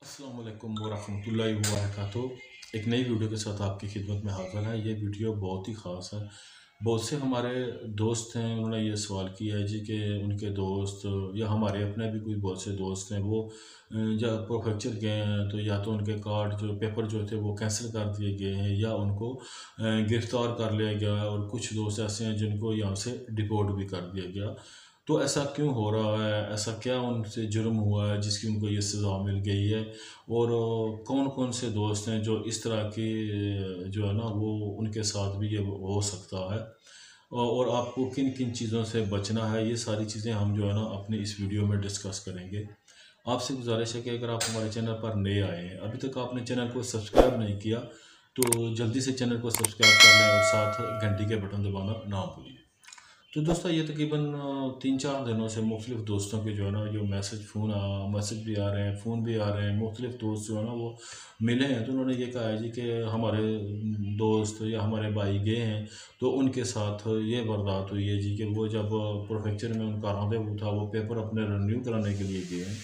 अस्सलाम वालेकुम वरहमतुल्लाहि वबरकातुहू। एक नई वीडियो के साथ आपकी खिदमत में हाज़िर है। ये वीडियो बहुत ही ख़ास है। बहुत से हमारे दोस्त हैं, उन्होंने ये सवाल किया है जी कि उनके दोस्त या हमारे अपने भी कोई बहुत से दोस्त हैं, वो जब प्रोफेक्चर गए हैं तो या तो उनके कार्ड जो पेपर जो थे वो कैंसिल कर दिए गए हैं या उनको गिरफ़्तार कर लिया गया है, और कुछ दोस्त ऐसे हैं जिनको यहाँ से डिपोर्ट भी कर दिया गया। तो ऐसा क्यों हो रहा है? ऐसा क्या उनसे जुर्म हुआ है जिसकी उनको ये सज़ा मिल गई है? और कौन-कौन से दोस्त हैं जो इस तरह की जो है ना वो उनके साथ भी ये हो सकता है? और आपको किन-किन चीज़ों से बचना है, ये सारी चीज़ें हम जो है ना अपने इस वीडियो में डिस्कस करेंगे। आपसे गुज़ारिश है कि अगर आप हमारे चैनल पर नए आए हैं, अभी तक आपने चैनल को सब्सक्राइब नहीं किया, तो जल्दी से चैनल को सब्सक्राइब कर लें और साथ घंटी के बटन दबाना ना भूलिए। तो दोस्तों, ये तकरीबन 3-4 दिनों से मुख्तलिफ़ दोस्तों के जो है ना जो मैसेज भी आ रहे हैं, फ़ोन भी आ रहे हैं। मुख्तलिफ़ दोस्त जो है ना वो मिले हैं, तो उन्होंने ये कहा है जी कि हमारे दोस्त या हमारे भाई गए हैं, तो उनके साथ ये वारदात हुई है जी कि वो जब प्रीफेक्चर में उनका रंडेवू था, वो पेपर अपने रिन्यू कराने के लिए गए हैं,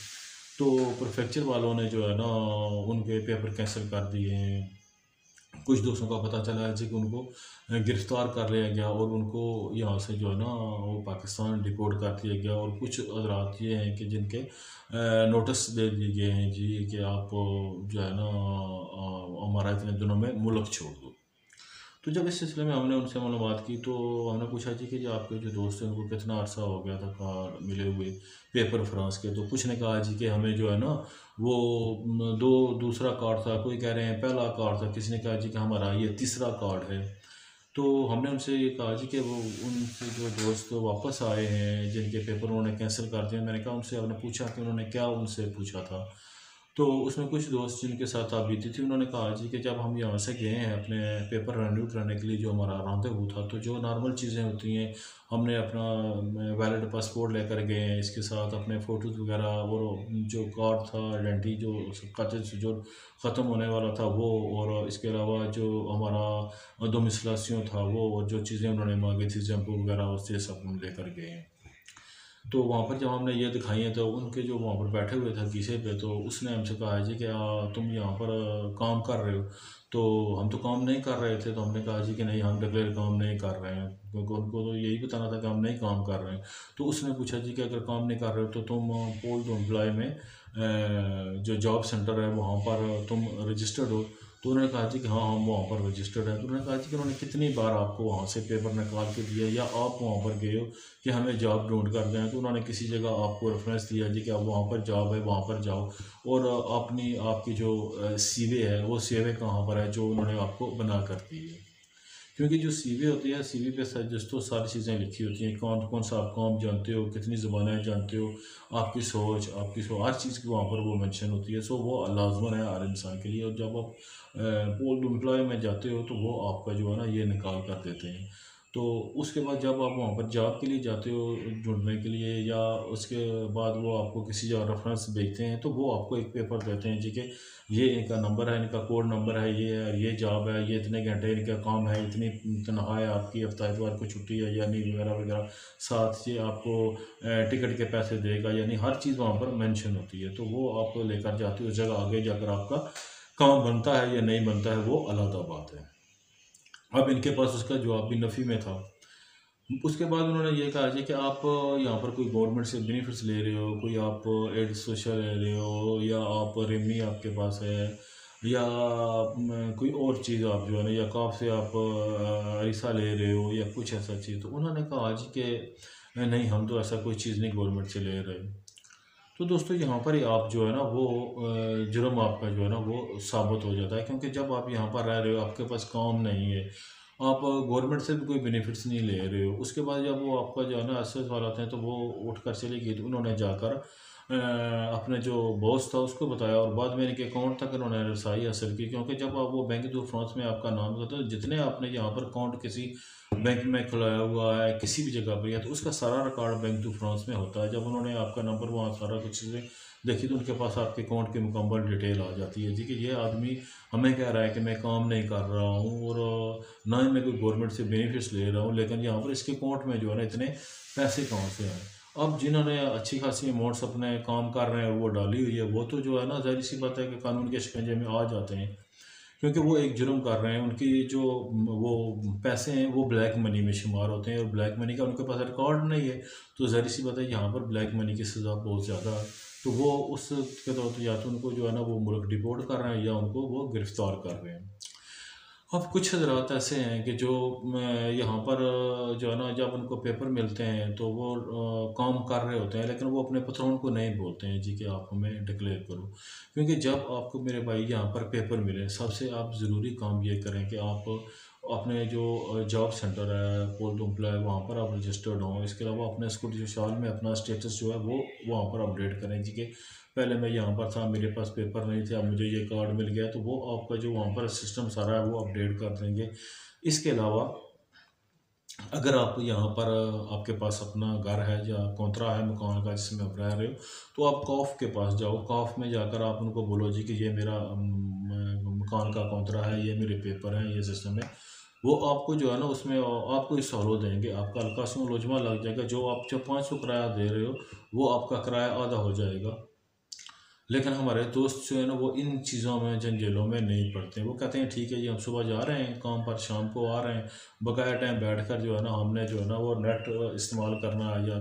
तो प्रीफेक्चर वालों ने जो है ना उनके पेपर कैंसिल कर दिए हैं। कुछ दोस्तों का पता चला है जी कि उनको गिरफ़्तार कर लिया गया और उनको यहाँ से जो है ना वो पाकिस्तान डिपोर्ट कर दिया गया। और कुछ हज़रात ये हैं कि जिनके नोटिस दे दिए गए हैं जी कि आप जो है ना हमारा इतने दिनों में मुल्क छोड़ दो। तो जब इस सिलसिले में हमने उनसे मालूमात की, तो हमने पूछा जी कि जो आपके जो दोस्त हैं उनको कितना अर्सा हो गया था कार्ड मिले हुए पेपर फ्रांस के। तो कुछ ने कहा जी कि हमें जो है ना वो दूसरा कार्ड था, कोई कह रहे हैं पहला कार्ड था, किसी ने कहा जी कि हमारा ये तीसरा कार्ड है। तो हमने उनसे ये कहा जी कि वो उनसे जो दोस्त वापस आए हैं जिनके पेपर उन्होंने कैंसिल कर दिए, मैंने कहा उनसे, आपने पूछा कि उन्होंने क्या उनसे पूछा था? तो उसमें कुछ दोस्त जिनके साथ आप बीती थी, उन्होंने कहा जी कि जब हम यहाँ से गए हैं अपने पेपर रिन्यू कराने के लिए, जो हमारा रॉन्डेवू था, तो जो नॉर्मल चीज़ें होती हैं, हमने अपना वैलिड पासपोर्ट लेकर गए हैं, इसके साथ अपने फ़ोटोज़ वगैरह और जो कार्ड था आइडेंटिटी जो खाते जो ख़त्म होने वाला था वो, और इसके अलावा जो हमारा डोमिसिलासियों था वो, और जो चीज़ें उन्होंने मांगी थी शैम्पू वगैरह, उससे सब हम लेकर गए हैं। तो वहाँ पर जब हमने ये दिखाई है, तो उनके जो वहाँ पर बैठे हुए थे शीशे पे, तो उसने हमसे कहा है जी कि तुम यहाँ पर काम कर रहे हो? तो हम तो काम नहीं कर रहे थे, तो हमने कहा जी कि नहीं, हम डिक्लेयर काम नहीं कर रहे हैं, क्योंकि उनको तो यही बताना था कि हम नहीं काम कर रहे हैं। तो उसने पूछा जी कि अगर काम नहीं कर रहे हो तो तुम पोल टू एम्प्लॉय में जो जॉब सेंटर है वहाँ पर तुम रजिस्टर्ड हो? तो उन्होंने कहा जी कि हाँ, हम वहाँ पर रजिस्टर्ड हैं। तो उन्होंने कहा जी कि उन्होंने कितनी बार आपको वहाँ से पेपर निकाल के दिया, या आप वहाँ पर गए हो कि हमें जॉब ढूंढ कर दें? तो उन्होंने किसी जगह आपको रेफरेंस दिया जी कि आप वहाँ पर जॉब है, वहाँ पर जाओ, और आपकी जो सीवी है वो सीवी कहाँ पर है जो उन्होंने आपको बना कर दी है? क्योंकि जो सीवी होती है, सीवी पे दोस्तों सारी चीज़ें लिखी होती हैं, कौन कौन सा आप काम जानते हो, कितनी ज़बानें जानते हो, आपकी सोच हर चीज़ की वहाँ पर वो मेंशन होती है। सो वो लाजमन है हर इंसान के लिए। और जब आप पोल एम्प्लॉय में जाते हो, तो वो आपका जो है ना ये निकाल कर देते हैं। तो उसके बाद जब आप वहाँ पर जॉब के लिए जाते हो ढूँढने के लिए, या उसके बाद वो आपको किसी जगह रेफरेंस भेजते हैं, तो वो आपको एक पेपर देते हैं जी कि ये इनका नंबर है, इनका कोड नंबर है, ये है, ये जॉब है, ये इतने घंटे इनका काम है, इतनी तनख्वाह है आपकी, हफ्ता इतवार को छुट्टी है या नहीं, वगैरह वगैरह। साथ ये आपको टिकट के पैसे देगा, यानी हर चीज़ वहाँ पर मेंशन होती है। तो वो आप लेकर जाते हो उस जगह, आगे जाकर आपका काम बनता है या नहीं बनता है वो अलग बात है। अब इनके पास उसका जवाब भी नफ़ी में था। उसके बाद उन्होंने ये कहा जी कि आप यहाँ पर कोई गवर्नमेंट से बेनिफिट्स ले रहे हो, कोई आप एड सोशल ले रहे हो, या आप रेमी आपके पास है, या कोई और चीज़ आप जो है ना, या कॉफ से आप ऐसा ले रहे हो, या कुछ ऐसा चीज़। तो उन्होंने कहा जी कि नहीं, हम तो ऐसा कोई चीज़ नहीं गवर्नमेंट से ले रहे। तो दोस्तों, यहाँ पर ही आप जो है ना वो जुर्म आपका जो है ना वो साबित हो जाता है, क्योंकि जब आप यहाँ पर रह रहे हो, आपके पास काम नहीं है, आप गवर्नमेंट से भी कोई बेनिफिट्स नहीं ले रहे हो। उसके बाद जब वो आपका जो है ना एसेस वाला आते हैं, तो वो उठ कर चली गई। तो उन्होंने जाकर अपने जो बॉस था उसको बताया, और बाद में इनके अकाउंट तक उन्होंने रसाई हासिल की, क्योंकि जब आप वो बैंक दो फ्रांस में आपका नाम था, तो जितने आपने यहाँ पर अकाउंट किसी बैंक में खुलाया हुआ है किसी भी जगह पर, या तो उसका सारा रिकॉर्ड बैंक टू फ्रांस में होता है। जब उन्होंने आपका नंबर वहाँ सारा कुछ चीज़ें देखी, तो उनके पास आपके अकाउंट की मुकम्मल डिटेल आ जाती है जी कि ये आदमी हमें कह रहा है कि मैं काम नहीं कर रहा हूँ, और ना ही मैं कोई गवर्नमेंट से बेनिफिट्स ले रहा हूँ, लेकिन यहाँ पर इसके अकाउंट में जो है ना इतने पैसे कहाँ से आए। अब जिन्होंने अच्छी खासी अमाउंट्स अपने काम कर रहे हैं वो डाली हुई है, वो तो जो है ना ज़ाहिर सी बात है कि कानून के शिकंजे में आ जाते हैं, क्योंकि वो एक जुर्म कर रहे हैं। उनकी जो वो पैसे हैं वो ब्लैक मनी में शुमार होते हैं, और ब्लैक मनी का उनके पास रिकॉर्ड नहीं है, तो ज़ाहिर सी बात है यहाँ पर ब्लैक मनी की सज़ा बहुत ज़्यादा है। तो वो उसके तौर पर या तो उनको जो है ना वो मुल्क डिपोर्ट कर रहे हैं, या उनको वो गिरफ़्तार कर रहे हैं। अब कुछ हज़रात ऐसे हैं कि जो यहाँ पर जो है ना जब उनको पेपर मिलते हैं तो वो काम कर रहे होते हैं, लेकिन वो अपने पत्रों को नहीं बोलते हैं जी कि आप हमें डिक्लेयर करो। क्योंकि जब आपको मेरे भाई यहाँ पर पेपर मिले, सबसे आप ज़रूरी काम ये करें कि आप अपने जो जॉब सेंटर है, पोल दुम्पला है, वहाँ पर आप रजिस्टर्ड हों। इसके अलावा अपने स्कूटी सोशल में अपना स्टेटस जो है वो वहाँ पर अपडेट करें जी कि पहले मैं यहाँ पर था, मेरे पास पेपर नहीं थे, अब मुझे ये कार्ड मिल गया, तो वो आपका जो वहाँ पर सिस्टम सारा है वो अपडेट कर देंगे। इसके अलावा अगर आप यहाँ पर आपके पास अपना घर है या कोंतरा है मकान का जिसमें आप रह रहे हो, तो आप कॉफ के पास जाओ। कॉफ में जाकर आप उनको बोलो जी कि ये मेरा मकान का कोंतरा है, ये मेरे पेपर हैं, ये सिस्टम है। वो आपको जो है ना उसमें आपको इस सहूलत देंगे, आपका हल्का सा मुलजमा लग जाएगा। जो 500 किराया दे रहे हो वो आपका किराया आधा हो जाएगा। लेकिन हमारे दोस्त जो है ना वो इन चीज़ों में जंजीलों में नहीं पड़ते। वो कहते हैं ठीक है जी, हम सुबह जा रहे हैं काम पर, शाम को आ रहे हैं, बकाया टाइम बैठकर जो है ना हमने जो है ना वो नेट इस्तेमाल करना है, या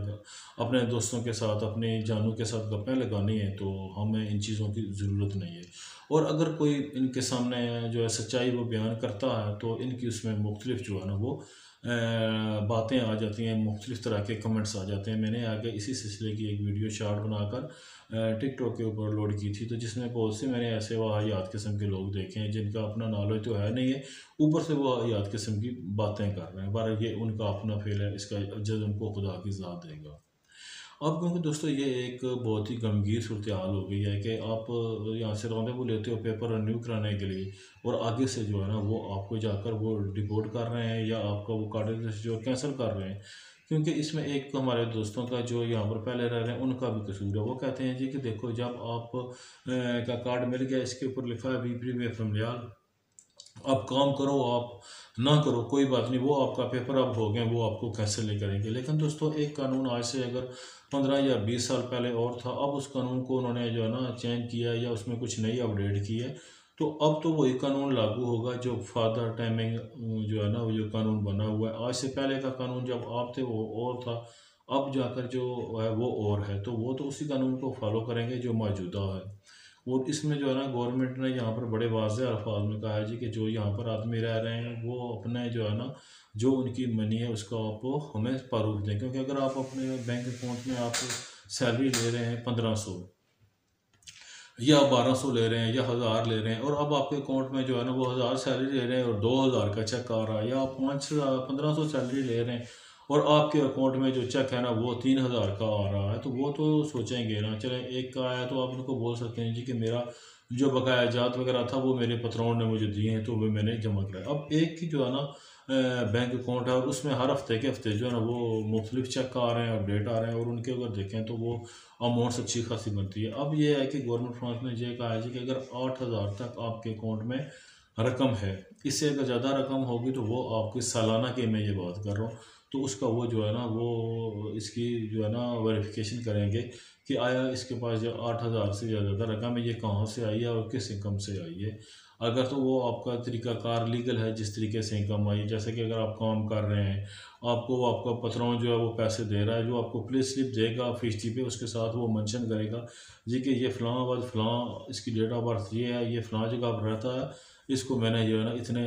अपने दोस्तों के साथ अपनी जानों के साथ गप्पें लगानी है, तो हमें इन चीज़ों की ज़रूरत नहीं है। और अगर कोई इनके सामने जो है सच्चाई वो बयान करता है, तो इनकी उसमें मुख्तलिफ जो है ना वो बातें आ जाती हैं, मुख्तलिफ तरह के कमेंट्स आ जाते हैं। मैंने आगे इसी सिलसिले की एक वीडियो शार्ट बनाकर टिकटॉक के ऊपर अपलोड की थी, तो जिसमें बहुत से मैंने ऐसे वाहियात किस्म के लोग देखे हैं जिनका अपना नॉलेज तो है नहीं है, ऊपर से वो वाहियात किस्म की बातें कर रहे हैं। पर ये उनका अपना फेल है, इसका जज उनको खुदा की ज़ात देगा। अब क्योंकि दोस्तों ये एक बहुत ही गमगीर सूरत हाल हो गई है कि आप यहाँ से रौंदे लेते हो पेपर रिन्यू कराने के लिए, और आगे से जो है ना वो आपको जाकर वो डिपोर्ट कर रहे हैं, या आपका वो कार्ड जो कैंसिल कर रहे हैं। क्योंकि इसमें एक तो हमारे दोस्तों का जो यहाँ पर पहले रह रहे हैं उनका भी कसूर है। वो कहते हैं जी कि देखो, जब आप का कार्ड मिल गया, इसके ऊपर लिखा है बी प्री में फमलियाल, आप काम करो, आप ना करो कोई बात नहीं, वो आपका पेपर अब हो गए, वो आपको कैसे ले करेंगे। लेकिन दोस्तों एक कानून आज से अगर 15 या 20 साल पहले और था, अब उस कानून को उन्होंने जो है ना चेंज किया, या उसमें कुछ नई अपडेट की है, तो अब तो वही कानून लागू होगा जो फादर टाइमिंग जो है ना वो जो कानून बना हुआ है। आज से पहले का कानून जब आप थे वो और था, अब जाकर जो है वो और है, तो वो तो उसी कानून को फॉलो करेंगे जो मौजूदा है। और इसमें जो है ना गवर्नमेंट ने यहाँ पर बड़े वाज़ेह अल्फाज में कहा है जी कि जो यहाँ पर आदमी रह रहे हैं वो अपने जो है ना जो उनकी मनी है उसका आप हमें प्रूफ दें। क्योंकि अगर आप अपने बैंक अकाउंट में आप सैलरी ले रहे हैं 1500, या 1200 ले रहे हैं, या 1000 ले रहे हैं, और अब आपके अकाउंट में जो है ना वो 1000 सैलरी ले रहे हैं और 2000 का चेक आ रहा है, या आप 1500 सैलरी ले रहे हैं और आपके अकाउंट में जो चेक है ना वो 3000 का आ रहा है, तो वो तो सोचेंगे ना। चले एक का आया तो आप उनको बोल सकते हैं जी कि मेरा जो बकाया जात वगैरह था वो मेरे पत्रों ने मुझे दिए हैं, तो वो मैंने जमा कराया। अब एक की जो है ना बैंक अकाउंट है, और उसमें हर हफ्ते के हफ्ते जो है ना वो मुख्तलिफ चेक आ रहे हैं, अपडेट आ रहे हैं, और उनके अगर देखें तो वो अमाउंट्स अच्छी खासी बनती है। अब ये है कि गवर्नमेंट फ्रांस ने ये कहा है जी कि अगर 8000 तक आपके अकाउंट में रकम है, इससे अगर ज़्यादा रकम होगी तो वो आपकी सालाना की मैं ये बात कर रहा हूँ, तो उसका वो जो है ना वो इसकी जो है ना वेरिफिकेशन करेंगे कि आया इसके पास जो 8000 से ज़्यादा रकम है ये कहाँ से आई है और किस इनकम से आई है। अगर तो वो आपका तरीक़ाकार लीगल है, जिस तरीके से इनकम आई, जैसे कि अगर आप काम कर रहे हैं, आपको वो आपका पत्रों जो है वो पैसे दे रहा है, जो आपको पे स्लिप देगा फीसदी पे, उसके साथ वो मेंशन करेगा जी कि ये फ़लाँ बाद फ़लाँ इसकी डेट ऑफ बर्थ ये है, ये फ़लाँ जगह पर रहता है, इसको मैंने जो है ना इतने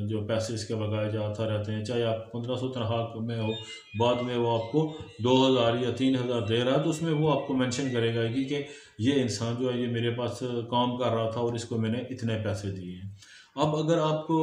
जो पैसे इसके बकाया जाता रहते हैं। चाहे आप 1500 तनख्वाह में हो, बाद में वो आपको 2000 या 3000 दे रहा है, तो उसमें वो आपको मेंशन करेगा कि ये इंसान जो है ये मेरे पास काम कर रहा था और इसको मैंने इतने पैसे दिए हैं। अब अगर आपको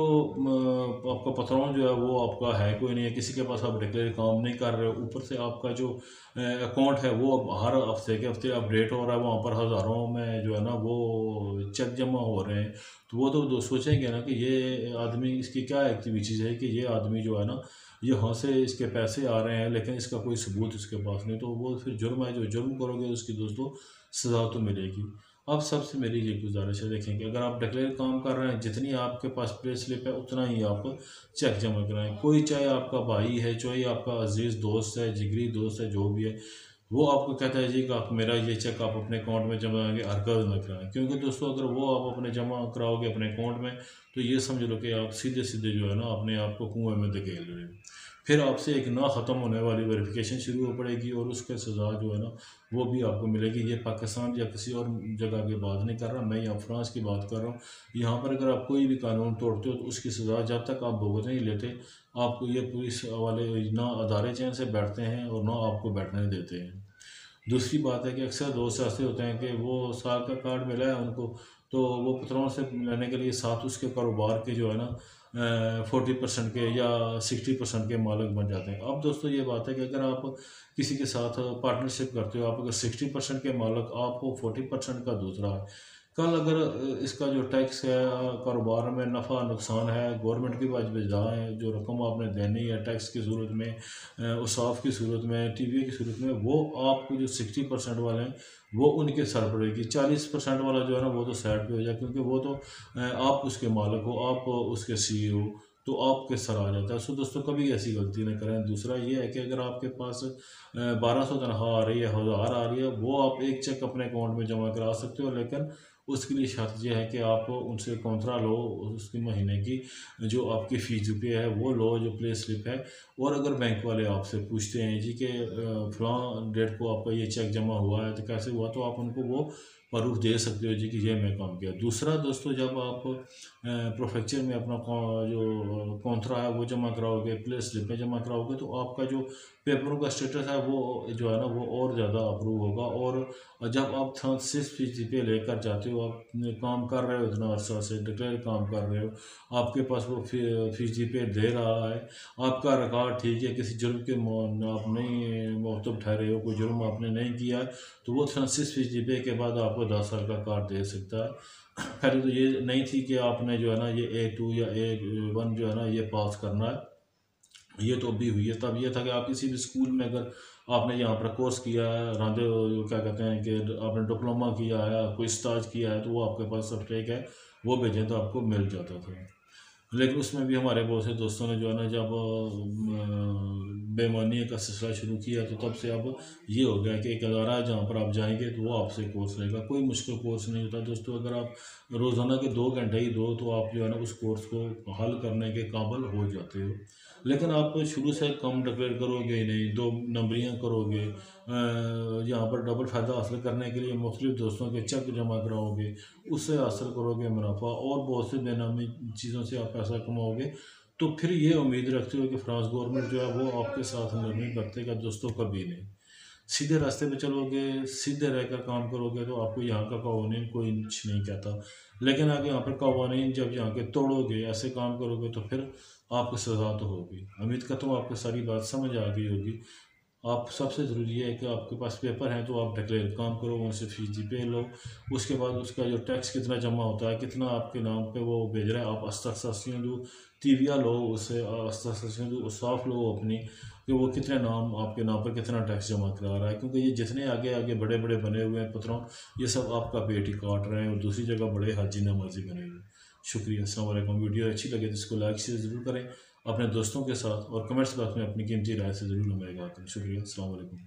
आपका पत्रों जो है वो आपका है कोई नहीं है, किसी के पास आप डिक्लेयर काम नहीं कर रहे हो, ऊपर से आपका जो अकाउंट है वो अब हर हफ्ते के हफ्ते अपडेट हो रहा है, वहाँ पर हज़ारों में जो है ना वो चेक जमा हो रहे हैं, तो वो तो सोचेंगे ना कि ये आदमी, इसकी क्या एक्टिविटीज़ है कि ये आदमी जो है ना यहाँ से इसके पैसे आ रहे हैं लेकिन इसका कोई सबूत इसके पास नहीं, तो वो फिर जुर्म है। जो जुर्म करोगे उसकी दोस्तों सज़ा तो मिलेगी। अब सबसे मेरी ये गुजारिश है, देखें कि अगर आप डिक्लेयर काम कर रहे हैं, जितनी आपके पास पे स्लिप है उतना ही आप चेक जमा कराएं। कोई चाहे आपका भाई है, चाहे आपका अजीज़ दोस्त है, जिगरी दोस्त है, जो भी है, वो आपको कहता है जी कि आप मेरा ये चेक आप अपने अकाउंट में जमा करेंगे, हरकत न कराएं। क्योंकि दोस्तों अगर वो आप अपने जमा कराओगे अपने अकाउंट में, तो ये समझ लो कि आप सीधे सीधे जो है ना अपने आप को कुएं में धकेल रहे हो। फिर आपसे एक ना ख़त्म होने वाली वेरिफिकेशन शुरू हो पड़ेगी और उसके सज़ा जो है ना वो भी आपको मिलेगी। ये पाकिस्तान या किसी और जगह की बात नहीं कर रहा, मैं यहाँ फ्रांस की बात कर रहा हूँ। यहाँ पर अगर आप कोई भी कानून तोड़ते हो तो उसकी सज़ा जब तक आप भुगत नहीं लेते, आपको ये पुलिस वाले ना अदारे चैन से बैठते हैं और ना आपको बैठने देते हैं। दूसरी बात है कि अक्सर दोस्त ऐसे होते हैं कि वो साल का कार्ड मिला है उनको, तो वो पेट्रोल से लेने के लिए साथ उसके कारोबार के जो है ना 40% के या 60% के मालिक बन जाते हैं। अब दोस्तों ये बात है कि अगर आप किसी के साथ पार्टनरशिप करते हो, आप अगर 60% के मालिक, आपको 40% का दूसरा है। कल अगर इसका जो टैक्स है, कारोबार में नफ़ा नुकसान है, गवर्नमेंट की वजह है, जो रकम आपने देनी है टैक्स की सूरत में, उसाफ की सूरत में, टीवी की सूरत में, वो आपको जो 60% वाले हैं वो उनके सर पड़ेगी। 40% वाला जो है ना वो तो साइड पे हो जाए, क्योंकि वो तो आप उसके मालिक हो, आप उसके CEO, तो आपके सर आ जाता है। सो दोस्तों कभी ऐसी गलती ना करें। दूसरा ये है कि अगर आपके पास 1200 तनख्वाह आ रही है, 1000 आ रही है, वो आप एक चेक अपने अकाउंट में जमा करा सकते हो, लेकिन उसके लिए शर्त यह है कि आप उनसे कॉन्ट्रा लो, उसके महीने की जो आपकी फ़ीस पे है वो लो, जो पे स्लिप है। और अगर बैंक वाले आपसे पूछते हैं जी कि फ़लाँ डेट को आपका ये चेक जमा हुआ है तो कैसे हुआ, तो आप उनको वो प्रूफ दे सकते हो जी कि ये मैं काम किया। दूसरा दोस्तों, जब आप प्रोफेक्चर में अपना जो कॉन्ट्रा है वो जमा कराओगे, पे स्लिपें जमा कराओगे, तो आपका जो पेपरों का स्टेटस है वो जो है ना वो और ज़्यादा अप्रूव होगा। और जब आप 36% पे लेकर जाते हो, आप काम कर रहे हो, इतना अर्सा से डिक्लेयर काम कर रहे हो, आपके पास वो फीस पे दे रहा है, आपका रिकॉर्ड ठीक है, किसी जुर्म के आप नहीं मोहतब ठहरे हो, कोई जुर्म आपने नहीं किया है, तो वो 36% पे के बाद आपको 10 साल का कार्ड दे सकता है। पहले तो ये नहीं थी कि आपने जो है ना ये A2 या A1 जो है ना ये पास करना है, ये तो अभी हुई है। तब ये था कि आप किसी भी स्कूल में अगर आपने यहाँ पर कोर्स किया है, रांधे क्या कहते हैं कि आपने डिप्लोमा किया है, कोई स्टाज किया है, तो वो आपके पास सर्टिफिकेट है, वो भेजें तो आपको मिल जाता था। लेकिन उसमें भी हमारे बहुत से दोस्तों ने जो है ना जब बेईमानी का सिलसिला शुरू किया, तो तब से अब ये हो गया कि एक अदारा है जहाँ पर आप जाएंगे तो वो आपसे कोर्स लेगा। कोई मुश्किल कोर्स नहीं होता दोस्तों, अगर आप रोज़ाना के 2 घंटे ही दो तो आप जो है ना उस कोर्स को हल करने के काबिल हो जाते हो। लेकिन आप शुरू से कम डिक्लेयर करोगे ही नहीं, 2 नंबरियाँ करोगे, यहाँ पर डबल फ़ायदा हासिल करने के लिए मुख्तलिफ दोस्तों के चेक जमा कराओगे, उससे हासिल करोगे मुनाफा और बहुत से बेनामी चीज़ों से आप पैसा कमाओगे, तो फिर ये उम्मीद रखते हो कि फ्रांस गवर्नमेंट जो है वो आपके साथ नरमी बरतेगा। दोस्तों कभी नहीं। सीधे रास्ते पे चलोगे, सीधे रहकर काम करोगे, तो आपको यहाँ का कानून कोई कुछ नहीं कहता। लेकिन आप यहाँ पर कानून जब यहाँ के तोड़ोगे, ऐसे काम करोगे, तो फिर आपको सज़ा तो होगी। उम्मीद करता हूँ आपको सारी बात समझ आ गई होगी। आप सबसे ज़रूरी है कि आपके पास पेपर हैं तो आप डिक्लेयर काम करो, उनसे फ़ीस पे लो। उसके बाद उसका जो टैक्स कितना जमा होता है, कितना आपके नाम पे वो भेज रहा है, आप अस्ताक्षरियाँ लो, तीविया लो, उससे अस्ताक्षरियाँ लो, साफ लो अपनी कि वो कितने नाम आपके नाम पर कितना टैक्स जमा करा रहा है। क्योंकि ये जितने आगे आगे बड़े बड़े बने हुए हैं पत्रों, ये सब आपका पेट ही काट रहे हैं और दूसरी जगह बड़े हाजी नमाजी बने हुए हैं। शुक्रिया, अस्सलाम वालेकुम। वीडियो अच्छी लगे तो इसको लाइक शेयर ज़रूर करें अपने दोस्तों के साथ, और कमेंट्स बॉक्स में अपनी कीमती राय से ज़रूर हमें आगाह करें। शुक्रिया, अस्सलाम वालेकुम।